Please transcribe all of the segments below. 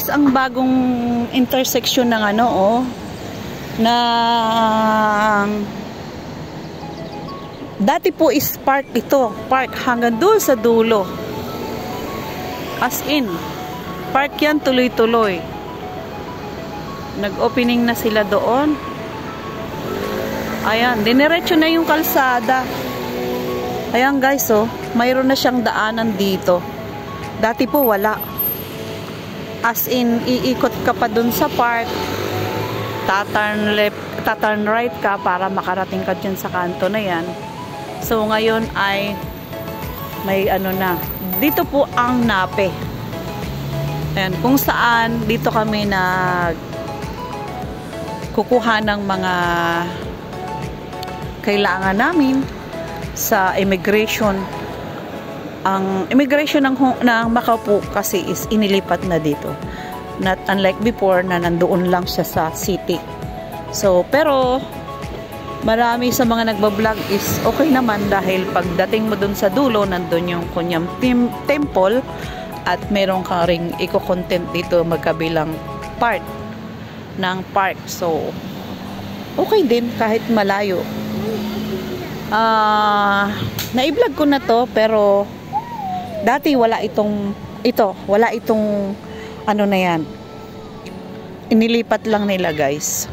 guys ang bagong intersection ng ano dati po is park ito. Park hanggang doon sa dulo. As in, park yan tuloy-tuloy. Nag-opening na sila doon. Ayan, diniretso na yung kalsada. Ayan guys, mayroon na siyang daanan dito. Dati po wala. As in, iikot ka pa dun sa park. Taturn right ka para makarating ka dyan sa kanto na yan. So, ngayon ay may ano na. Dito po ang Nape. Ayan, kung saan dito kami kukuha ng mga kailangan namin sa immigration. Ang immigration ng Macau po kasi is inilipat na dito. Not unlike before na nandoon lang siya sa city. So, pero marami sa mga nagbablog is okay naman dahil pagdating mo dun sa dulo, nandun yung Kunyam Temple at meron ka ring eco-content dito magkabilang part ng park. So, okay din kahit malayo. Na-vlog ko na to pero dati wala itong ano na yan. Inilipat lang nila guys.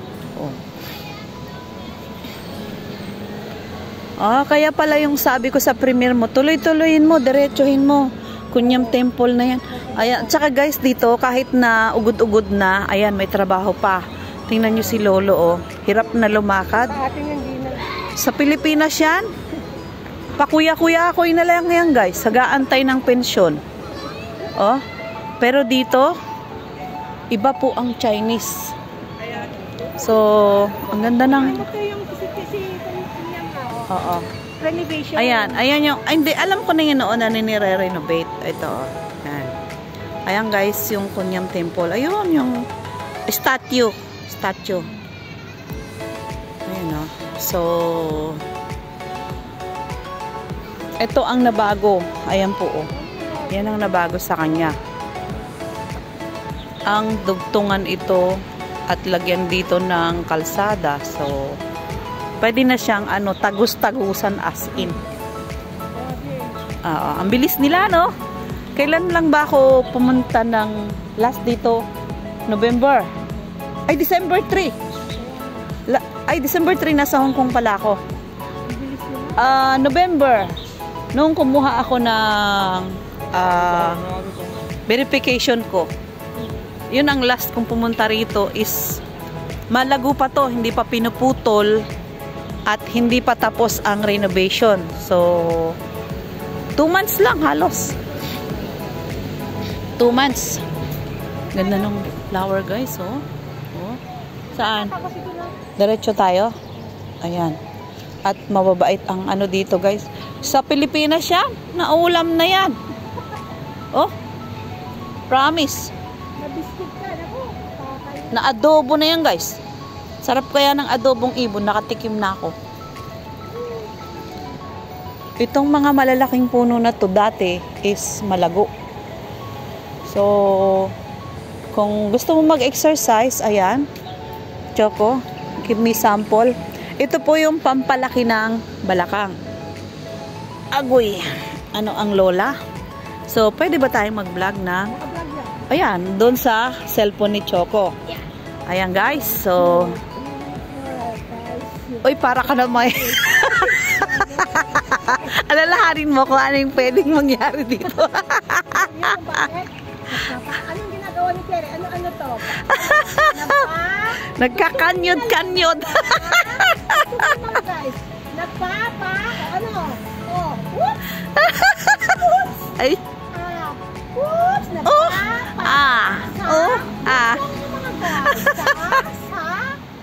Kaya pala yung sabi ko sa premiere mo, tuloy-tuloyin mo, diretsuhin mo. Kunyam Temple na yan. Ayan, tsaka guys dito, kahit na ugod-ugod na, ayan, may trabaho pa. Tingnan nyo si Lolo, hirap na lumakad. Sa Pilipinas yan, pakuya-kuya-akoy na lang yan guys, sagaantay ng pensyon. Pero dito, iba po ang Chinese. So, ang ganda ng renovation. Ayan yung, hindi, alam ko na yun noon na nire-renovate. Ito, ayan. Ayan guys, yung Kunyam Temple. Ayun, yung statue. Ayan So, ito ang nabago. Ayan po Yan ang nabago sa kanya. Ang dugtungan ito at lagyan dito ng kalsada. So, pwede na siyang tagus-tagusan as in. Ang bilis nila, no? Kailan lang ba ako pumunta ng last dito? November. Ay, December 3. December 3 nasa Hong Kong pala ako. November. Nung kumuha ako ng verification ko. Yun ang last kong pumunta rito is malago pa to, hindi pa pinuputol. At hindi pa tapos ang renovation. So, 2 months lang halos. 2 months. Ganda ng flower guys, Saan? Diretso tayo. Ayan. At mababait ang ano dito guys. Sa Pilipinas yan, naulam na yan. Promise. Na adobo na yan guys. Sarap kaya ng adobong ibon, nakatikim na ako. Itong mga malalaking puno na to dati is malago. So, kung gusto mo mag-exercise, ayan, Choco, give me sample. Ito po yung pampalaki ng balakang. Agoy, ano ang lola? So, pwede ba tayong mag-vlog na? Ayan, doon sa cellphone ni Choco. Ayan guys, so uy, para ka na may alalahanin mo kung ano yung pwedeng mangyari dito. Anong ginagawa ni Terry? Ano to? Nagkakanyod-kanyod. Guys, ay.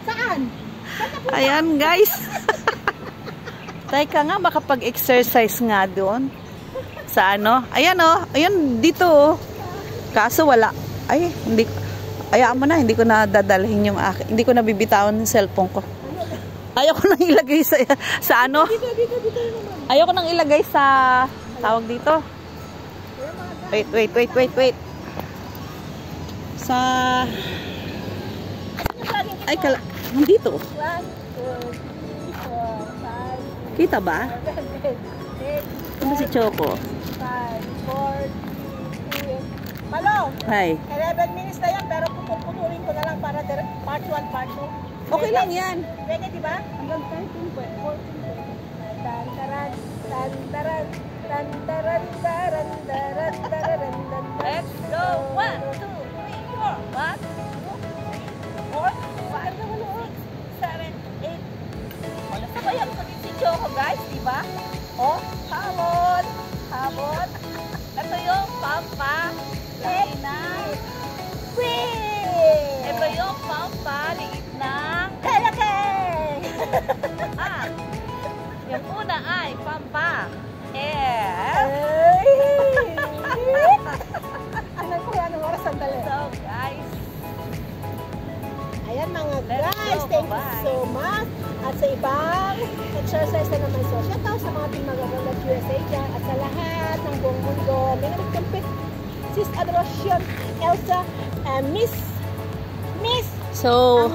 Saan? Ayan guys. Teka nga, makapag-exercise nga doon. Sa ano? Ayan ayan dito Kaso wala. Ay, hindi. Hayaan mo na, hindi ko na dadalhin yung akin. Hindi ko na bibitawan yung cellphone ko. Ayaw ko nang ilagay sa ano? Ayaw ko nang ilagay sa tawag dito. Wait. Sa... Ay, nandito. 1, 2, 3, 4, 5, Kita ba? 6, Ano si Choco? 5, 4, 3, 2, Malo, Hi. 11 minutes na yan, pero puputulin ko na lang para part 1, part 2. Okay lang yan. Pwede, di ba? Hanggang 13, 14. Tantaran, tantaran, tantaran, taran, taran, taran, taran. Let's go! 1, 2, 3, 4. 1, 2, 3, 4, 5, 6, 7, 8. Wala sabayan ko din si Choco, guys, di ba? Oh, hamon! Hamon! Ito yung pampa. Liit. Whee! Ito yung pampa. Liit ng... Ah! Yung una ay pampa. Ano ko yan? Anong oras? Sandali. So, guys, Ayan mga Let's guys, go, thank you bye-bye. so much. At sa ibang exercise na naman so, shout out sa mga team magagalat USA dyan at sa lahat ng buong mundo. May nagkampit, Sis Adoration, Elsa, and Miss. So,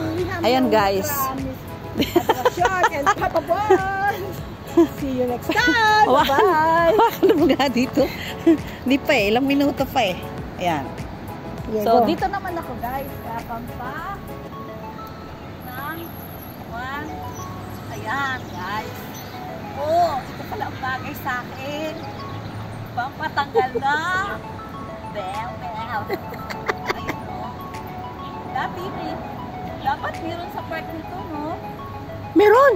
ayan guys. Miss Adoration and Papa Bon. See you next time. Bye-bye. Ano nga dito? Hindi pa eh. Ilang minuto pa eh. Ayan. So, dito naman ako guys. Sa pampa. Ng 1. Ayan guys. Oh, ito pala ang bagay sa akin. Pampatanggal na. Bel. Ayun o. Dapat meron sa part nito, no? Meron.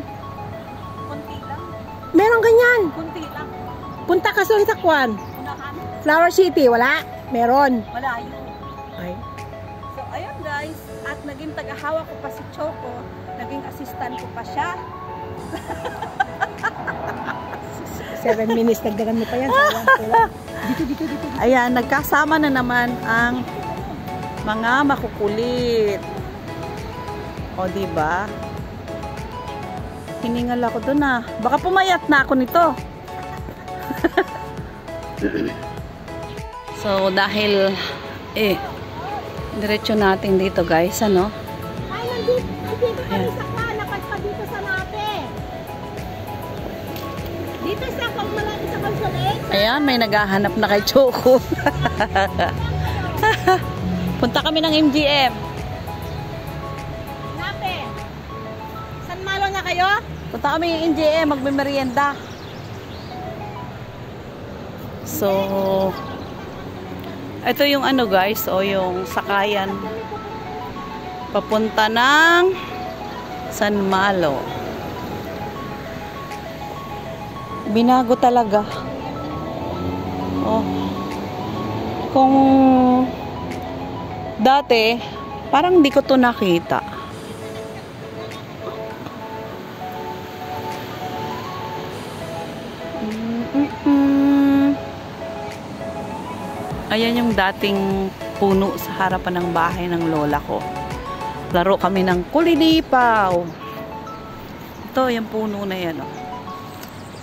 Kunti lang. Meron ganyan. Kunti lang. Punta ka sa Kwan. Unahan. Flower City, wala? Meron. Malayo. Ay. So, ayun guys. At naging tagahawak ko pa si Choco. Naging assistant ko pa siya. 7 minutes, dagdagan mo pa yan. Sayang. Dito. Ayan, nagkasama na naman ang mga makukulit. O, diba? Hiningal ako dun ah. Baka pumayat na ako nito. So, dahil diretso natin dito guys, ano? Ay, nandito kami sa Kwan. Napadpa dito sa Nape. Dito sa Kwan, malapit sa Consulate. Ayan, may naghahanap na kay Choco. Punta kami ng MGM. Nape. San Malo na kayo? Punta kami ng MGM, magmimerienda. So, ito yung ano guys, o yung sakayan. Papunta ng San Malo. Binago talaga. Oh. Kung dati, parang di ko to nakita. Ayan yung dating puno sa harapan ng bahay ng lola ko. Laro kami ng kulilipaw. Ito, yung puno na yan. Oh.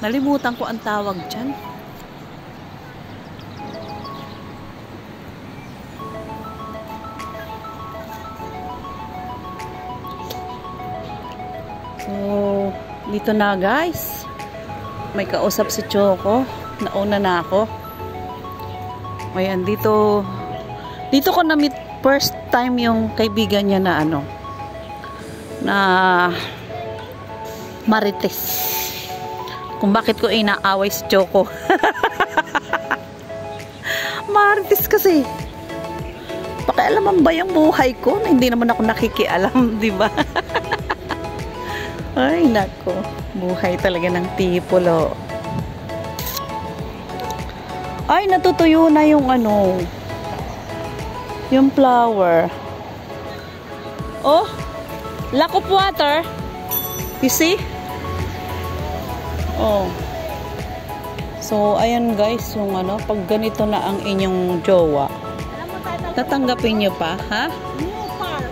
Nalimutan ko ang tawag dyan. So, dito na guys. May kausap si Choco. Nauna na ako. Ayan, dito ko na-meet first time yung kaibigan niya na ano, na Marites. Kung bakit ko inaaway si Choco. Marites kasi. Pakialaman ba yung buhay ko? Hindi naman ako nakikialam, di ba? Ay, nako. Buhay talaga ng tipolo. Ay, natutuyo na yung ano, yung flower. Oh, lack of water. You see? Oh. So, ayan guys, yung ano, pag ganito na ang inyong jowa, tatanggapin nyo pa, ha? New park.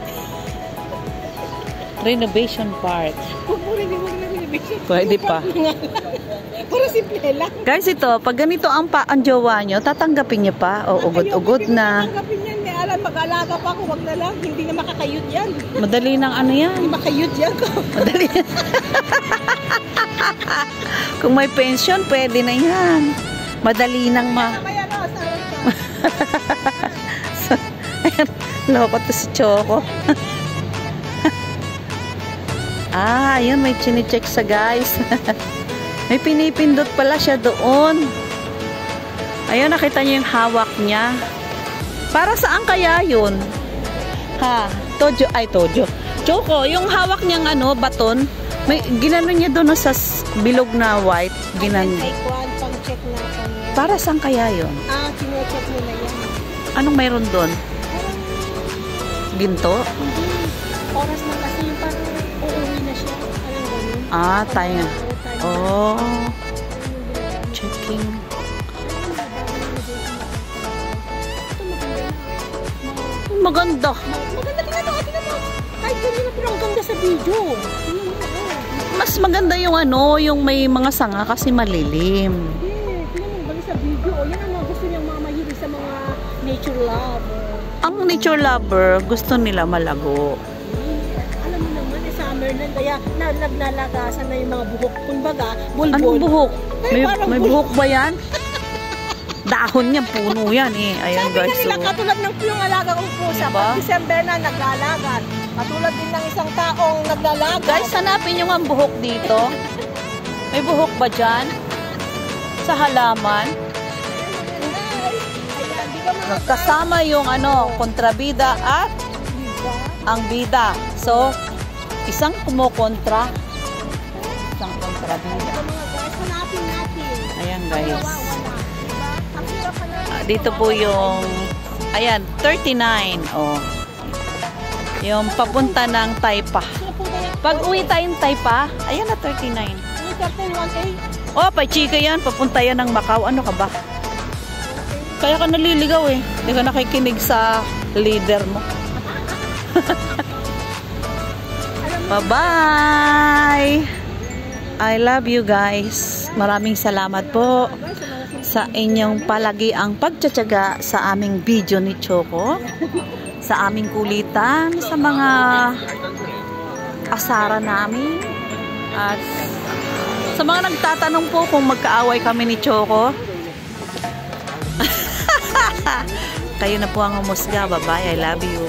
Renovation part. Renovation. Pwede pa. Puro simple lang. Guys, ito, pag ganito ang jowa nyo, tatanggapin nyo pa. O, ugod-ugod na. Tatanggapin yan. May alam, mag-alaga pa ako, wag na lang. Hindi na makakayod yan. Madali ng ano yan. Hindi makayod yan ko. Madali. Kung may pension, pwede na yan. Madali nang Mamaya na, So, ayan, loko to si Choco. Ayun, may chine-check sa guys. May pinipindot pala siya doon. Ayun, nakita niyo yung hawak niya. Para saan kaya yun? Ha? Tojo. Choco, yung hawak niyang ano, baton, may ginano niya doon sa bilog na white. Ginano. Ay, kuhan, pang-check na kanya. Para saan kaya yun? Chine-check nila yan. Anong mayroon doon? Ginto? Hindi. Oras na kasi yung parang uuwi na siya. Anong ganun? Tayo. Oh. Checking. Maganda. Maganda, tingnan mo. Kahit ganyan na pero ang ganda sa video. Mas maganda yung ano, yung may mga sanga kasi malilim. Hindi, tingnan mo, ganda sa video. Yan ang mga gusto niyang mamahilig sa mga nature love. Ang nature lover, gusto nila malago. Alam mo naman, summer na, kaya naglalagasan na yung mga buhok. Kumbaga, bulbul. Anong buhok? Parang May buhok ba yan? Dahon niya, puno yan eh. Ayan Sabi guys. nga nila, katulad ng yung alaga kong pusa, Diba? pag December na naglalagan. Katulad din ng isang taong naglalagan. Guys, hanapin nyo ang buhok dito. May buhok ba dyan? Sa halaman? Kasama yung ano, kontrabida at ang bida. So, isang kumukontra, isang kontrabida. Mga guys, hanapin natin. Ayan guys. Wala. Diba? Ang hirap pa na. Dito po yung, ayan, 39. Oh. Yung papunta ng Taipa. Pag uwi tayong Taipa, ayan na 39. Yung Captain 1A. Oh, pa chika yan. Papunta yan ng Macau. Ano ka ba? Kaya ka naliligaw eh. Hindi ka nakikinig sa leader mo. Bye-bye! I love you guys. Maraming salamat po sa inyong palagiang pagtsatsaga sa aming video ni Choco. Sa aming kulitan, sa mga asara namin. At sa mga nagtatanong po kung magkaaway kami ni Choco. Kayo na po ang humusga. Bye-bye. I love you.